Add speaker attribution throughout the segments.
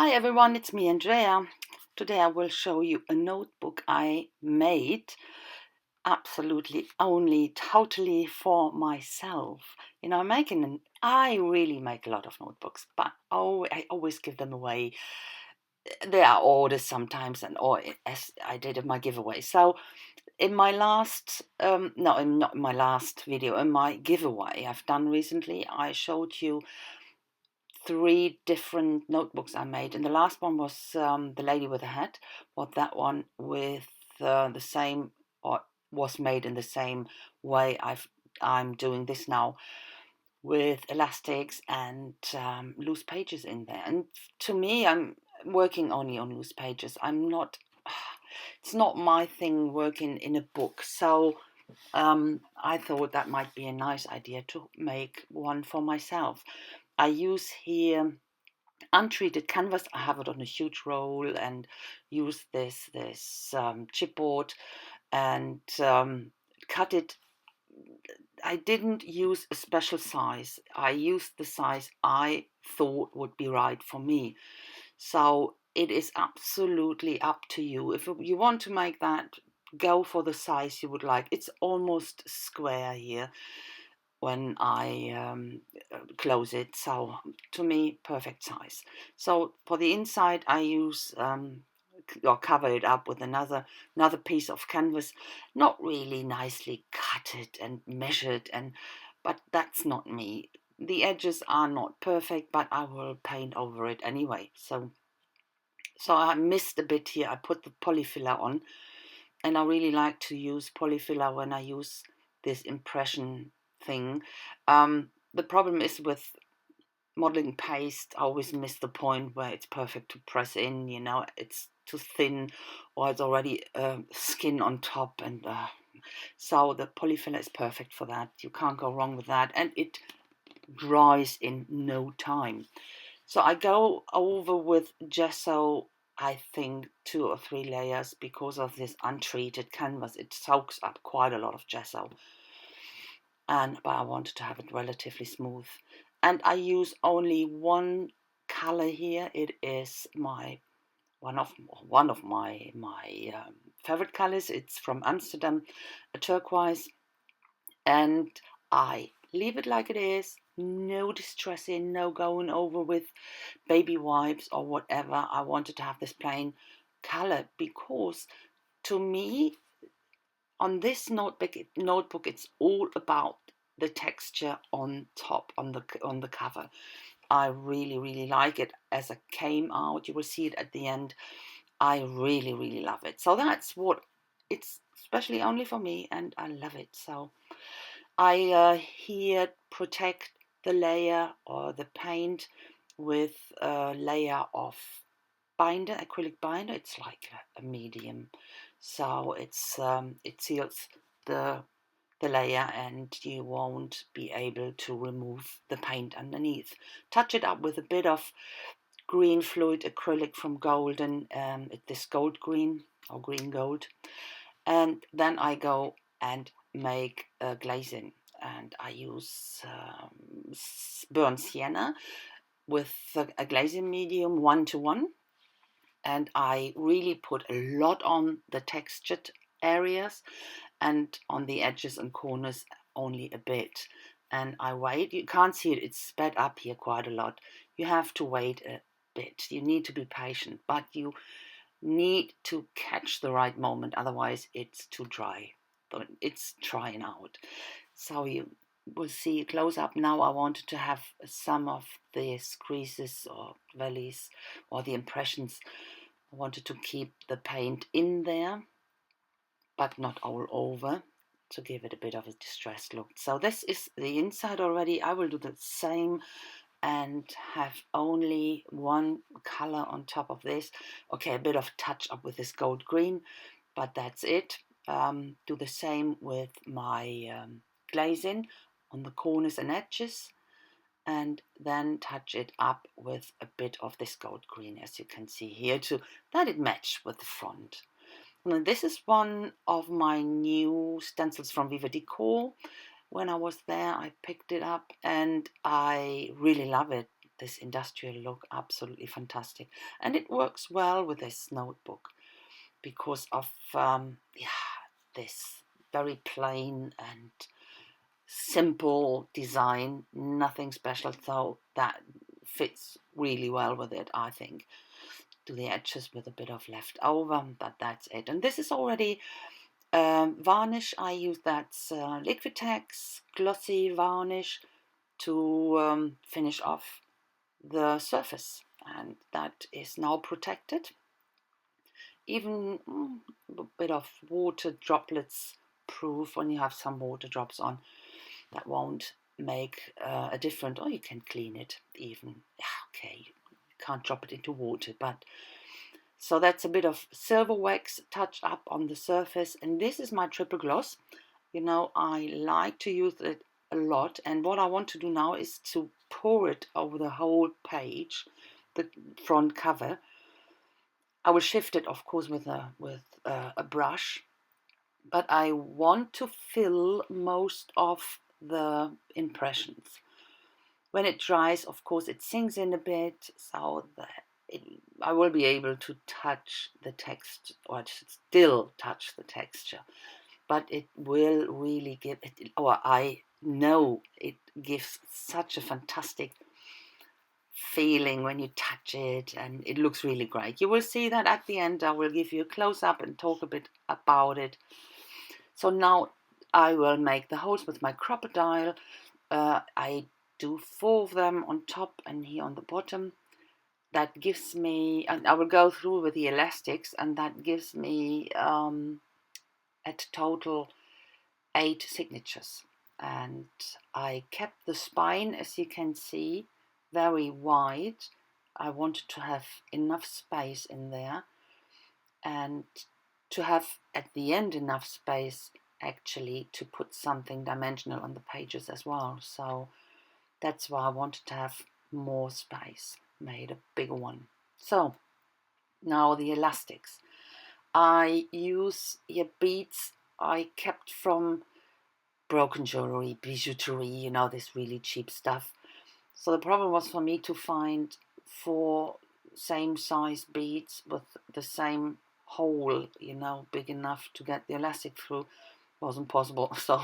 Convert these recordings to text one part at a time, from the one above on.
Speaker 1: Hi everyone, it's me Andrea. Today I will show you a notebook I made absolutely only totally for myself. I really make a lot of notebooks, but I always give them away. There are orders sometimes, or as I did in my giveaway. So in my last, no, not in my last video, in my giveaway I've done recently, I showed you three different notebooks I made, and the last one was the lady with a hat. But that one with the same, or was made in the same way I'm doing this now, with elastics and loose pages in there. And to me, I'm working only on loose pages. I'm not. It's not my thing working in a book, so I thought that might be a nice idea to make one for myself. I use here untreated canvas. I have it on a huge roll and use this chipboard and cut it. I didn't use a special size. I used the size I thought would be right for me. So it is absolutely up to you. If you want to make that, go for the size you would like. It's almost square here when I close it. So to me, perfect size. So for the inside, I use or cover it up with another piece of canvas, not really nicely cutted and measured, but that's not me. The edges are not perfect, but I will paint over it anyway. So I missed a bit here. I put the polyfiller on, and I really like to use polyfiller when I use this impression thing. The problem is with modeling paste, I always miss the point where it's perfect to press in. It's too thin, or it's already skin on top, and so the polyfiller is perfect for that. You can't go wrong with that, and it dries in no time. So I go over with gesso, I think 2 or 3 layers, because of this untreated canvas. It soaks up quite a lot of gesso, but I wanted to have it relatively smooth. And I use only one color here. It is one of my favorite colors. It's from Amsterdam, a turquoise, and I leave it like it is. No distressing, no going over with baby wipes or whatever. I wanted to have this plain color because, to me, on this notebook, it's all about the texture on top, on the cover. I really, really like it as it came out. You will see it at the end. I really, really love it. So that's what it's especially only for me, and I love it. So I here protect the layer or the paint with a layer of binder, acrylic binder. It's like a medium, so it seals the layer, and you won't be able to remove the paint underneath. Touch it up with a bit of green fluid acrylic from Golden, this gold green or green gold, and then I go and make a glazing, and I use burnt sienna with a glazing medium 1:1, and I really put a lot on the textured areas, and on the edges and corners only a bit. And I wait. You can't see it, it's sped up here quite a lot. You have to wait a bit. You need to be patient, but you need to catch the right moment, otherwise it's too dry. It's drying out. So you will see close up. Now I wanted to have some of these creases or valleys or the impressions. I wanted to keep the paint in there, but not all over, to give it a bit of a distressed look. So this is the inside already. I will do the same and have only one color on top of this. Okay, a bit of touch up with this gold green, but that's it. Do the same with my glazing on the corners and edges, and then touch it up with a bit of this gold green, as you can see here, to let it match with the front. And this is one of my new stencils from Viva Decor. When I was there, I picked it up and I really love it. this industrial look, absolutely fantastic. And it works well with this notebook because of this very plain and simple design, nothing special, so that fits really well with it, I think. Do the edges with a bit of leftover, but that's it. And this is already varnish. I use that's Liquitex glossy varnish to finish off the surface, and that is now protected. Even a bit of water droplets proof when you have some water drops on. That won't make a difference, or you can clean it even. Okay, you can't drop it into water, but so that's a bit of silver wax touch up on the surface. And this is my triple gloss. You know, I like to use it a lot, and what I want to do now is to pour it over the whole page, the front cover. I will shift it, of course, with a brush, but I want to fill most of the impressions. When it dries, of course, it sinks in a bit, so that I will be able to touch the text, or still touch the texture, but it will really give it, or I know it gives such a fantastic feeling when you touch it, and it looks really great. You will see that at the end. I will give you a close-up and talk a bit about it. So now I will make the holes with my crocodile. I do 4 of them on top and here on the bottom. That gives me, and I will go through with the elastics, and that gives me at total 8 signatures. And I kept the spine, as you can see, very wide. I wanted to have enough space in there, and to have at the end enough space actually to put something dimensional on the pages as well. So that's why I wanted to have more space, made a bigger one. So now the elastics. I use here beads I kept from broken jewelry, bijouterie, you know, this really cheap stuff. So the problem was for me to find 4 same size beads with the same hole, you know, big enough to get the elastic through. Wasn't possible. So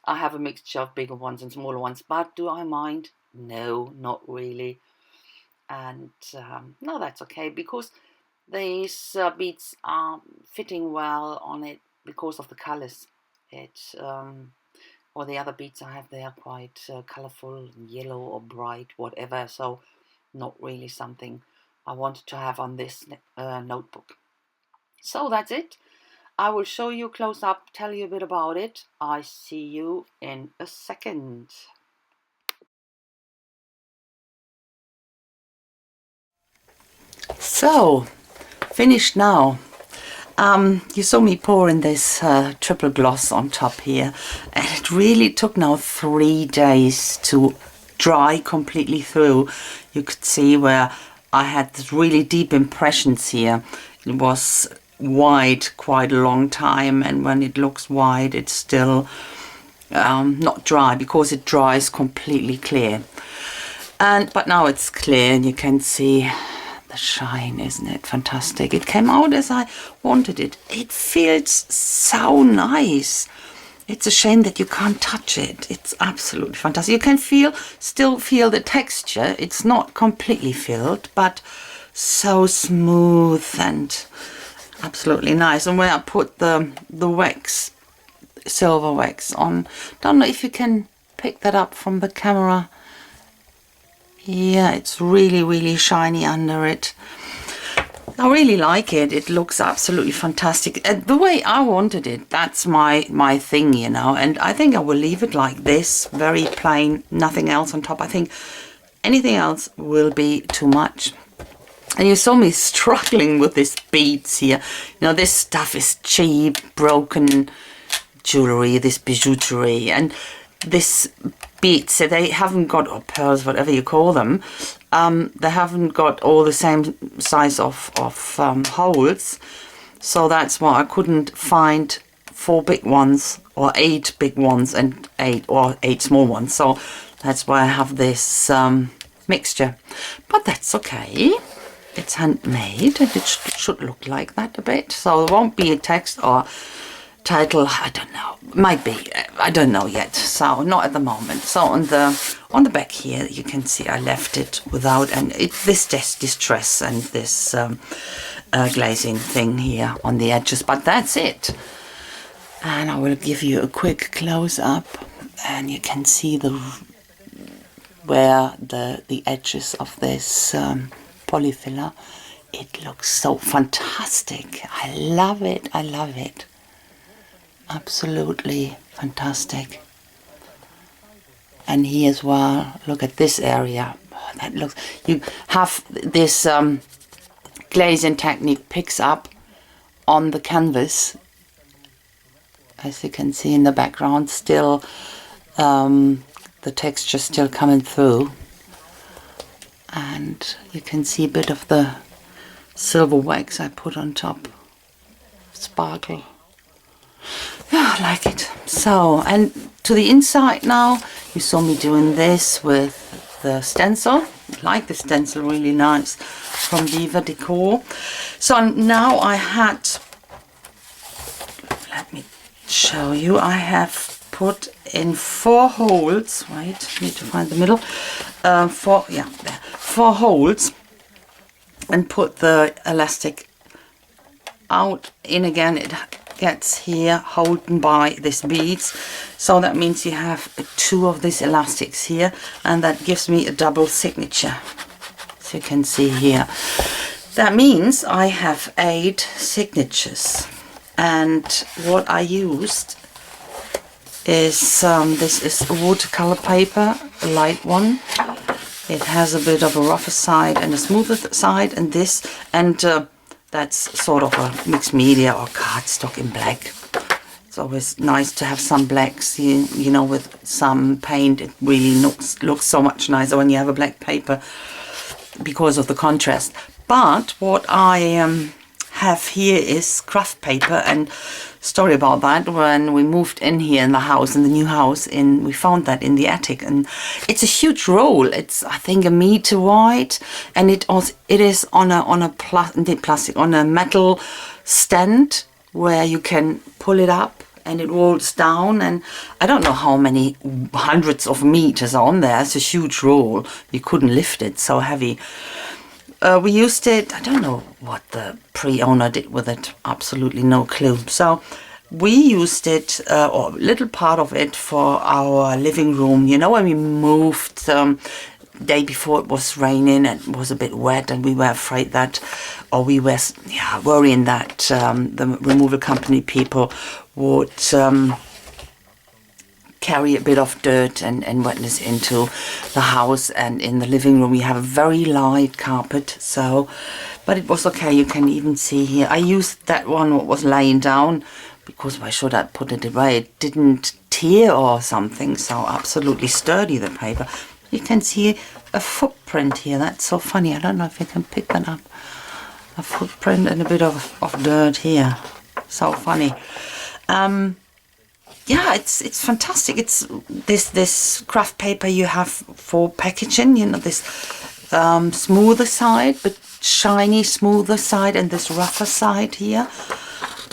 Speaker 1: I have a mixture of bigger ones and smaller ones. But do I mind? No, not really. And no, that's okay, because these beads are fitting well on it because of the colors. It or the other beads I have, they are quite colorful, yellow or bright, whatever. So not really something I wanted to have on this notebook. So that's it. I will show you close up, tell you a bit about it. I see you in a second. So, finished now. You saw me pouring this triple gloss on top here, and it really took now 3 days to dry completely through. You could see where I had this really deep impressions here. It was white quite a long time, and when it looks white, it's still not dry, because it dries completely clear. But now it's clear, and you can see the shine. Isn't it fantastic? It came out as I wanted it. It feels so nice. It's a shame that you can't touch it. It's absolutely fantastic. You can still feel the texture. It's not completely filled, but so smooth and absolutely nice. And where I put the wax, silver wax on, don't know if you can pick that up from the camera. Yeah, it's really, really shiny under it. I really like it. It looks absolutely fantastic. The way I wanted it, that's my thing, you know. And I think I will leave it like this, very plain, nothing else on top. I think anything else will be too much. And you saw me struggling with these beads here. You know, this stuff is cheap, broken jewelry, this bijouterie, and this beads, they haven't got, or pearls, whatever you call them, they haven't got all the same size of holes. So that's why I couldn't find 4 big ones or 8 big ones and 8 small ones. So that's why I have this mixture. But that's okay. It's handmade and it should look like that a bit. So there won't be a text or title, I don't know, might be, I don't know yet, so not at the moment. So on the back here you can see I left it without, and this distress and this glazing thing here on the edges, but that's it. And I will give you a quick close-up and you can see where the edges of this polyfiller. It looks so fantastic. I love it. I love it. Absolutely fantastic. And here as well, look at this area. Oh, that looks, you have this glazing technique picks up on the canvas, as you can see in the background, still the texture still coming through, and you can see a bit of the silver wax I put on top. Sparkle. Yeah, I like it. So, and to the inside now, you saw me doing this with the stencil. I like the stencil, really nice, from Diva Decor. So now I had, let me show you, I have put in 4 holes, right, need to find the middle, 4 holes, and put the elastic out in again. It gets here holding by these beads, so that means you have 2 of these elastics here, and that gives me a double signature, as you can see here. That means I have 8 signatures, and what I used is this is a watercolor paper, a light one. It has a bit of a rougher side and a smoother side, and this, and that's sort of a mixed media or cardstock in black. It's always nice to have some blacks, you know, with some paint. It really looks so much nicer when you have a black paper because of the contrast. But what I have here is craft paper, and story about that, when we moved in here in the house, in the new house, we found that in the attic, and it's a huge roll. It's, I think, 1 meter wide, and it is on a metal stand where you can pull it up and it rolls down, and I don't know how many hundreds of meters are on there. It's a huge roll. You couldn't lift it, so heavy. We used it, I don't know what the pre-owner did with it, absolutely no clue. So we used it, or a little part of it, for our living room. You know, when we moved day before, it was raining and it was a bit wet, and we were afraid that, or we were worrying that the removal company people would carry a bit of dirt and wetness into the house. And in the living room we have a very light carpet, so, but it was okay. You can even see here, I used that one what was laying down, because why should I put it away? It didn't tear or something, so absolutely sturdy, the paper. You can see a footprint here. That's so funny. I don't know if you can pick that up. A footprint and a bit of dirt here. So funny. Yeah, it's fantastic. It's this craft paper you have for packaging, you know, this smoother side, but shiny smoother side, and this rougher side here.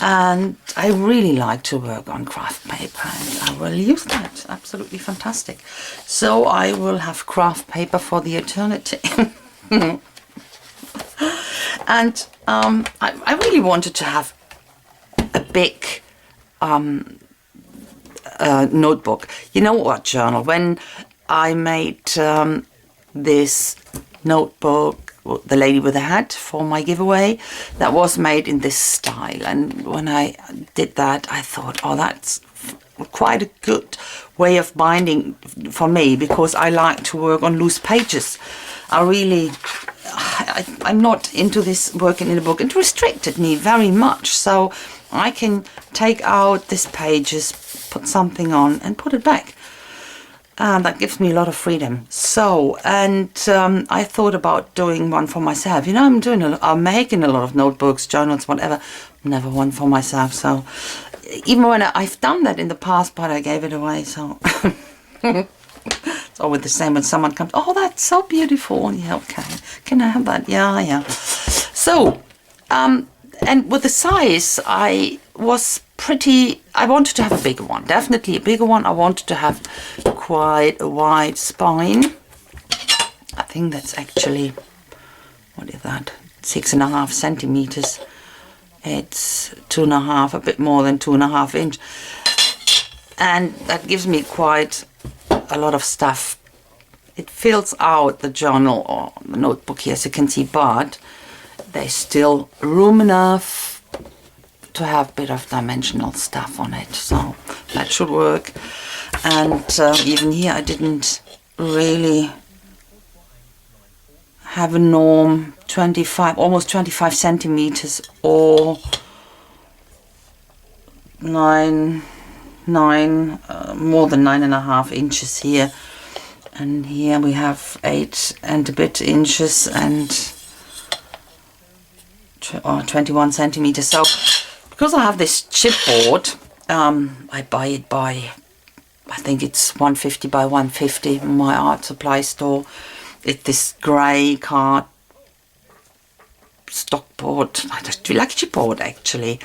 Speaker 1: And I really like to work on craft paper, and I will use that. Absolutely fantastic. So I will have craft paper for the eternity. And I really wanted to have a big notebook. You know what, journal? When I made this notebook, the lady with the hat, for my giveaway, that was made in this style, and when I did that, I thought, oh, that's quite a good way of binding for me, because I like to work on loose pages. I'm not into this working in a book. It restricted me very much, so I can take out these pages, put something on and put it back, and that gives me a lot of freedom. So, and I thought about doing one for myself. You know, I'm making a lot of notebooks, journals, whatever, never one for myself. So even when I've done that in the past, but I gave it away, so so always the same when someone comes, oh, that's so beautiful. Yeah, okay. Can I have that? Yeah, yeah. So, and with the size, I wanted to have a bigger one. Definitely a bigger one. I wanted to have quite a wide spine. I think that's actually, what is that? 6.5 centimeters. It's 2.5, a bit more than 2.5 inch. And that gives me quite a lot of stuff. It fills out the journal or the notebook here, as you can see, but there's still room enough to have a bit of dimensional stuff on it, so that should work. And even here I didn't really have a norm. 25, almost 25 centimeters, or more than 9.5 inches here. And here we have 8 and a bit inches and 21 centimeters. So because I have this chipboard, I buy it by, I think it's 150 by 150 in my art supply store. It's this grey card stock board. I just do like chipboard actually.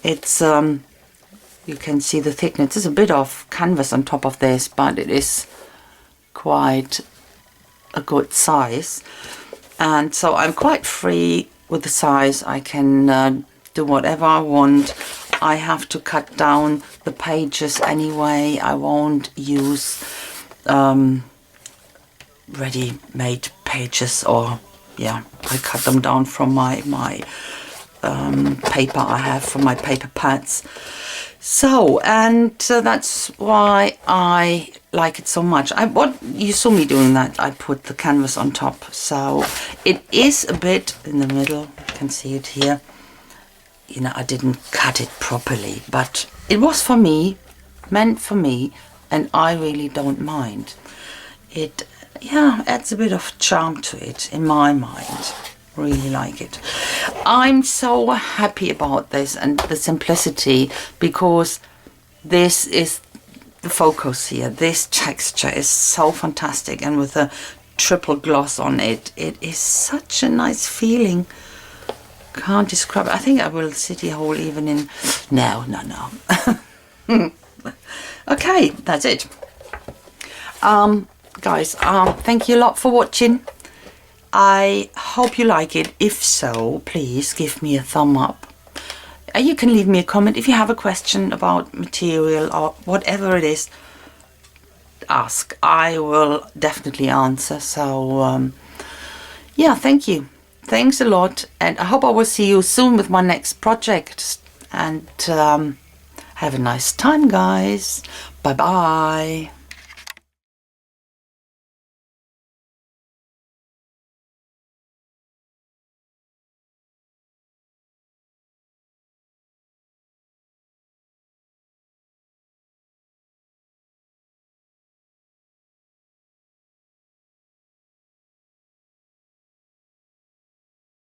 Speaker 1: It's you can see the thickness. There's a bit of canvas on top of this, but it is quite a good size, and so I'm quite free with the size. I can do whatever I want. I have to cut down the pages anyway. I won't use ready-made pages, or yeah, I cut them down from my paper I have, from my paper pads. So, and that's why I like it so much. What you saw me doing that, I put the canvas on top, so it is a bit in the middle. You can see it here. You know, I didn't cut it properly, but it was for me, meant for me, and I really don't mind. It, yeah, adds a bit of charm to it in my mind. Really like it. I'm so happy about this and the simplicity, because this is the focus here. This texture is so fantastic, and with a triple gloss on it, it is such a nice feeling. Can't describe it. I think I will City Hall even in... No. Okay, that's it. Guys, thank you a lot for watching. I hope you like it. If so, please give me a thumb up. You can leave me a comment if you have a question about material or whatever it is. Ask. I will definitely answer. So, yeah, thank you. Thanks a lot. And I hope I will see you soon with my next project. And have a nice time, guys. Bye-bye.